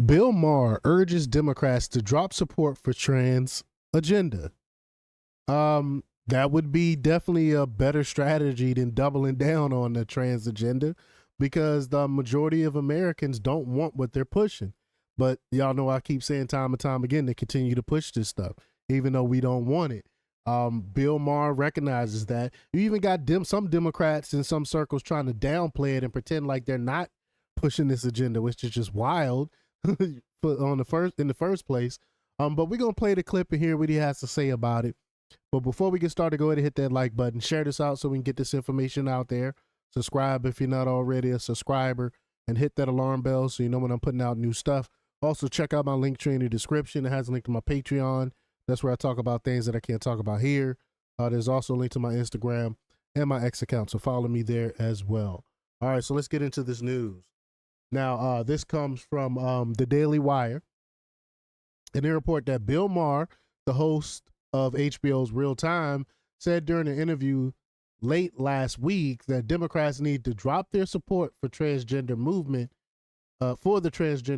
Bill Maher urges Democrats to drop support for trans agenda. That would be definitely a better strategy than doubling down on the trans agenda, because the majority of Americans don't want what they're pushing. But y'all know I keep saying time and time again, they continue to push this stuff, even though we don't want it. Bill Maher recognizes that. You even got some Democrats in some circles trying to downplay it and pretend like they're not pushing this agenda, which is just wild in the first place. But we're gonna play the clip and hear what he has to say about it. But before we get started, go ahead and hit that like button, share this out so we can get this information out there. Subscribe if you're not already a subscriber, and hit that alarm bell so you know when I'm putting out new stuff. Also, check out my link tree in the description. It has a link to my Patreon. That's where I talk about things that I can't talk about here. There's also a link to my Instagram and my X account, so follow me there as well. All right, so let's get into this news. Now, this comes from the Daily Wire, and they report that Bill Maher, the host of HBO's Real Time, said during an interview late last week that Democrats need to drop their support for the transgender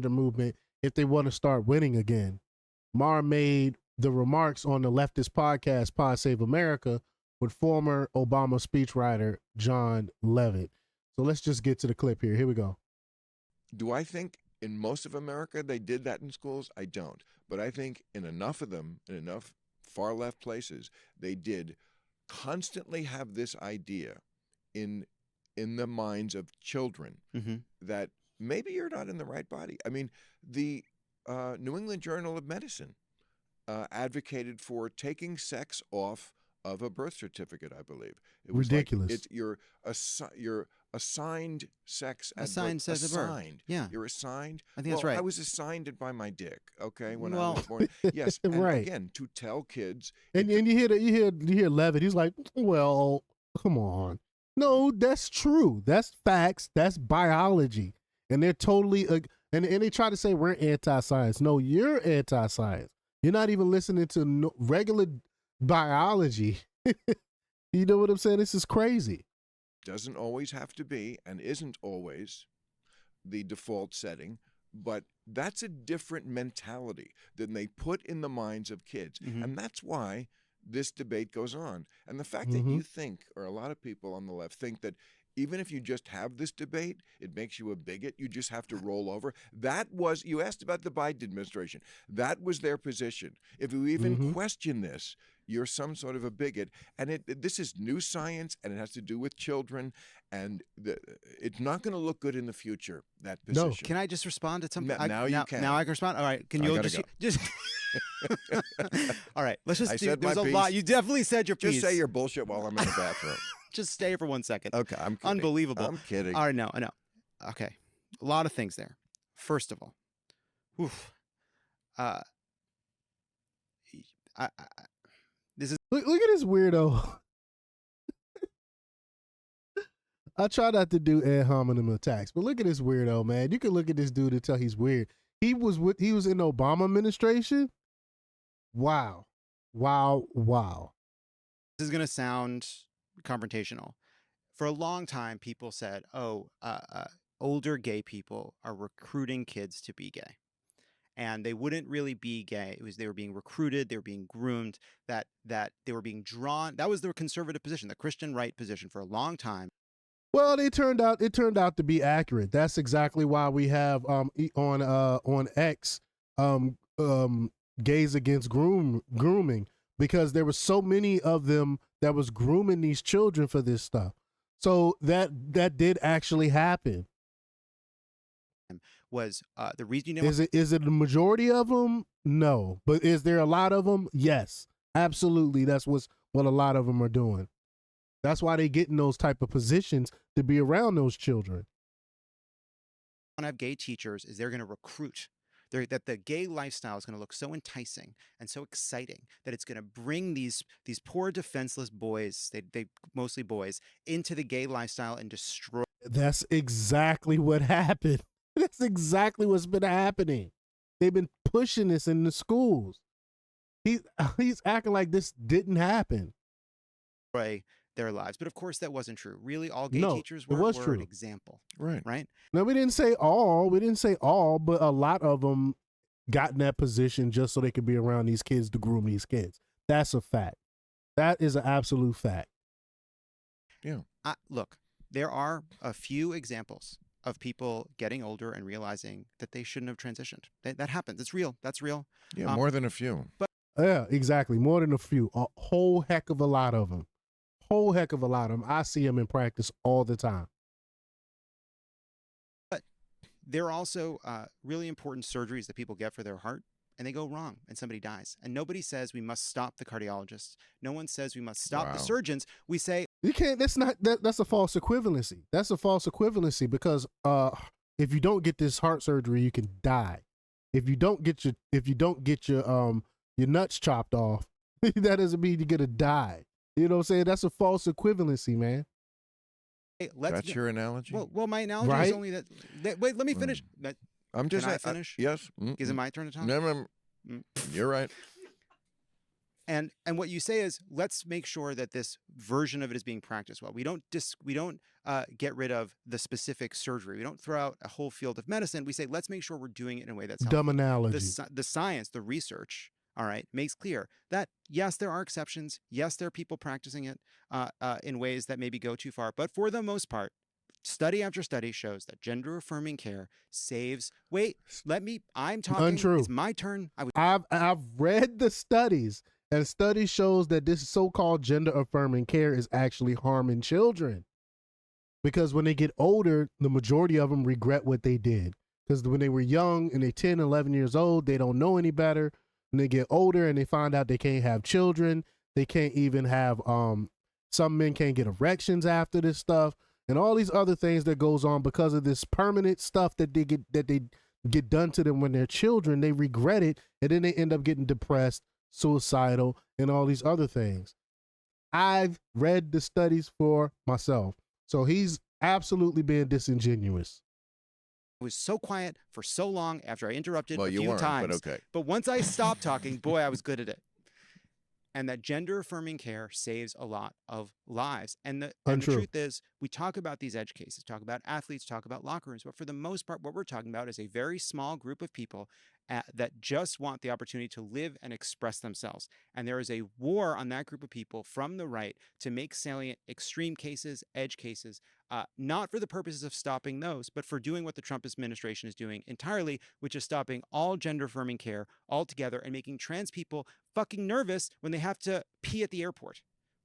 movement if they want to start winning again. Maher made the remarks on the leftist podcast Pod Save America with former Obama speechwriter John Levitt. So let's just get to the clip here. Here we go. Do I think in most of America they did that in schools? I don't. But I think in enough of them, in enough far left places, they did constantly have this idea in the minds of children that maybe you're not in the right body. I mean, the New England Journal of Medicine advocated for taking sex off of a birth certificate, I believe. It was ridiculous. Like you're assigned sex at assigned birth. sex at birth. Yeah. You're assigned. I think that's right. I was assigned it by my dick, okay, when I was born. Yes. And right. Again, to tell kids. And you hear Levitt, he's like, well, come on. No, that's true. That's facts. That's biology. And they're totally and they try to say we're anti-science. No, you're anti-science. You're not even listening to regular biology. You know what I'm saying? This is crazy. Doesn't always have to be, and isn't always the default setting, but that's a different mentality than they put in the minds of kids. And that's why this debate goes on. And the fact that you think, or a lot of people on the left think, that even if you just have this debate, it makes you a bigot. You just have to roll over. You asked about the Biden administration. That was their position. If you even question this, you're some sort of a bigot. And this is new science, and it has to do with children. And it's not going to look good in the future, that position. No. Can I just respond to something? Now you can. Now I can respond? All right. Can you just all right. Let's just there's a lot. You definitely said your piece. Just say your bullshit while I'm in the bathroom. Just stay for 1 second. Okay, I'm kidding. Unbelievable. I'm kidding. All right, no, I know. Okay. A lot of things there. First of all, this is... Look at this weirdo. I try not to do ad hominem attacks, but look at this weirdo, man. You can look at this dude and tell he's weird. He was in the Obama administration. Wow. This is going to sound confrontational. For a long time, people said, older gay people are recruiting kids to be gay. And they wouldn't really be gay. They were being recruited, they were being groomed, that they were being drawn. That was their conservative position, the Christian right position for a long time. Well, it turned out to be accurate. That's exactly why we have on X gays against grooming, because there were so many of them that was grooming these children for this stuff. So that did actually happen. Was the reason is it the majority of them? No, but is there a lot of them? Yes, absolutely. That's what a lot of them are doing. That's why they get in those type of positions, to be around those children. Want to have gay teachers is they're going to recruit. That the gay lifestyle is going to look so enticing and so exciting that it's going to bring these poor defenseless boys, they mostly boys, into the gay lifestyle and destroy. That's exactly what happened. That's exactly what's been happening. They've been pushing this in the schools. He's acting like this didn't happen. The their lives. But of course, that wasn't true. Really, all gay No, teachers it was were true. an example, Right. right? No, we didn't say all. We didn't say all, but a lot of them got in that position just so they could be around these kids to groom these kids. That's a fact. That is an absolute fact. Yeah. Look, there are a few examples of people getting older and realizing that they shouldn't have transitioned. That happens. It's real. That's real. Yeah, more than a few. Yeah, exactly. More than a few. A whole heck of a lot of them. Whole heck of a lot of them. I see them in practice all the time. But there are also really important surgeries that people get for their heart, and they go wrong, and somebody dies. And nobody says we must stop the cardiologists. No one says we must stop the Wow. surgeons. We say You can't. That's not. That's a false equivalency. That's a false equivalency because if you don't get this heart surgery, you can die. If you don't get your nuts chopped off, that doesn't mean you're gonna die. You know what I'm saying? That's a false equivalency, man. hey, That's your analogy? well, my analogy Right? is only that. Wait, let me finish. I'm just Can I saying. finish? Yes. Is it my turn to talk? No. Mm. You're right. And what you say is, let's make sure that this version of it is being practiced well. We don't get rid of the specific surgery. We don't throw out a whole field of medicine. We say, let's make sure we're doing it in a way that's healthy. Dumb analogy. The science, the research, all right, makes clear that yes, there are exceptions. Yes, there are people practicing it in ways that maybe go too far. But for the most part, study after study shows that gender affirming care saves. I'm talking. Untrue. It's my turn. I've read the studies, and study shows that this so-called gender affirming care is actually harming children. Because when they get older, the majority of them regret what they did. Because when they were young and they're 10, 11 years old, they don't know any better. When they get older and they find out they can't have children, they can't even have, some men can't get erections after this stuff, and all these other things that goes on because of this permanent stuff that they get done to them when they're children. They regret it, and then they end up getting depressed, suicidal, and all these other things. I've read the studies for myself. So he's absolutely being disingenuous. I was so quiet for so long after I interrupted Well, a you few weren't, times. but okay. But once I stopped talking, boy, I was good at it. And that gender affirming care saves a lot of lives. And the truth is, we talk about these edge cases, talk about athletes, talk about locker rooms, but for the most part, what we're talking about is a very small group of people that just want the opportunity to live and express themselves. And there is a war on that group of people from the right to make salient extreme cases, edge cases, not for the purposes of stopping those, but for doing what the Trump administration is doing entirely, which is stopping all gender affirming care altogether and making trans people fucking nervous when they have to pee at the airport,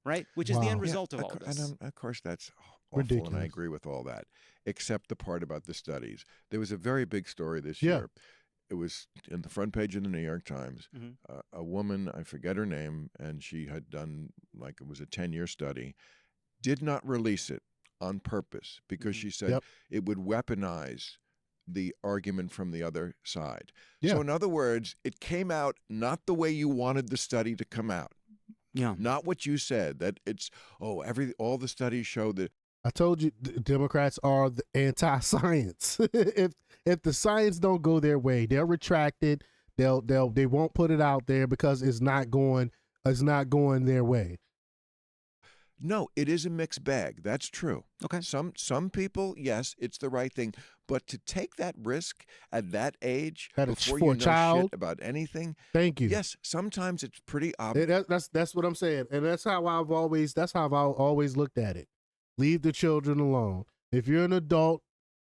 right? Which is the end result of all this. And of course, that's awful, Ridiculous. and I agree with all that, except the part about the studies. There was a very big story this year. It was in the front page of the New York Times. Mm-hmm. A woman, I forget her name, and she had done, like, it was a 10-year study, did not release it on purpose because she said it would weaponize the argument from the other side. Yeah. So in other words, it came out not the way you wanted the study to come out. Yeah. Not what you said, that it's, all the studies show that. I told you, Democrats are the anti-science. if the science don't go their way, they'll retract it. They won't put it out there because it's not going their way. No, it is a mixed bag. That's true. Okay. Some people, yes, it's the right thing, but to take that risk at that age before you know shit about anything. Thank you. Yes, sometimes it's pretty obvious. That's what I'm saying, and that's how I've always looked at it. Leave the children alone. If you're an adult,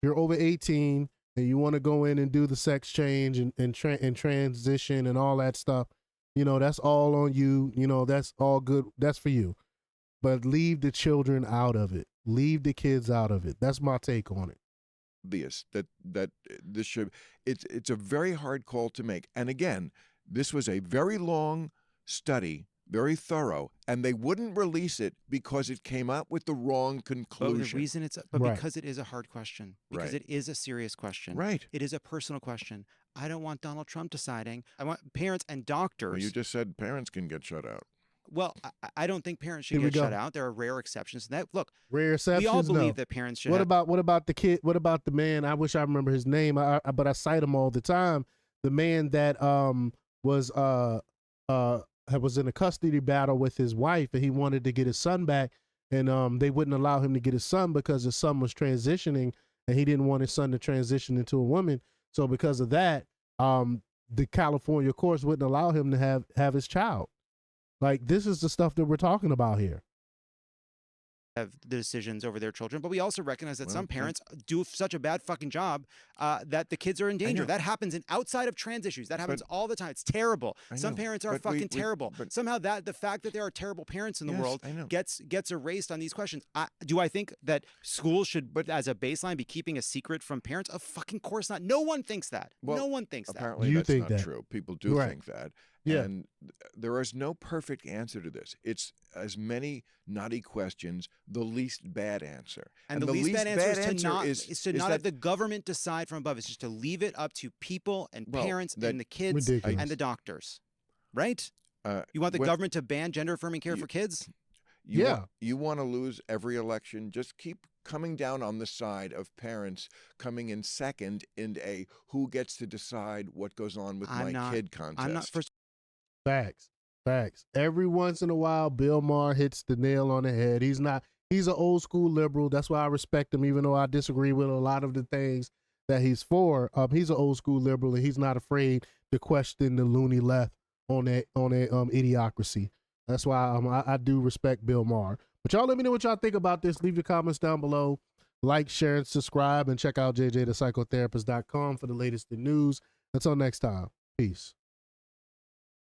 you're over 18, and you want to go in and do the sex change and transition and all that stuff, that's all on you. That's all good. That's for you. But leave the children out of it. Leave the kids out of it. That's my take on it. That this should, it's a very hard call to make. And again, this was a very long study, very thorough, and they wouldn't release it because it came out with the wrong conclusion. But the reason because it is a hard question, because it is a serious question. Right. It is a personal question. I don't want Donald Trump deciding. I want parents and doctors. Well, you just said parents can get shut out. Well, I don't think parents should get shut out. There are rare exceptions to that. Look, rare exceptions. We all believe that parents should. What about the kid? What about the man? I wish I remember his name. But I cite him all the time. The man that was in a custody battle with his wife, and he wanted to get his son back. and they wouldn't allow him to get his son because his son was transitioning, and he didn't want his son to transition into a woman. So because of that, the California courts wouldn't allow him to have his child. Like, this is the stuff that we're talking about here. Have the decisions over their children, but we also recognize that Well, some parents do such a bad fucking job that the kids are in danger. know. That happens outside of trans issues. That happens all the time. It's terrible. I Some know, parents are but fucking we- terrible. but- Somehow the fact that there are terrible parents in the Yes, world I know. gets erased on these questions. Do I think that schools should, as a baseline, be keeping a secret from parents? Of fucking course not. No one thinks that. Well, no one thinks that. Apparently, You that's think not that. true. People do Right. think that. Yeah. And there is no perfect answer to this. It's as many knotty questions, the least bad answer. And the least bad answer is to not that- have the government decide from above. It's just to leave it up to people and Well, parents that- and the kids Ridiculous. and the doctors. Right? uh, You want the when- government to ban gender affirming care for kids? Yeah. You want to lose every election, just keep coming down on the side of parents coming in second in a who gets to decide what goes on with my kid contest. I'm not for Facts. Every once in a while, Bill Maher hits the nail on the head. He's an old school liberal. That's why I respect him, even though I disagree with a lot of the things that he's for. He's an old school liberal, and he's not afraid to question the loony left on that idiocracy. That's why I do respect Bill Maher. But y'all let me know what y'all think about this. Leave your comments down below. Like, share, and subscribe, and check out jjthepsychotherapist.com for the latest in news. Until next time, peace.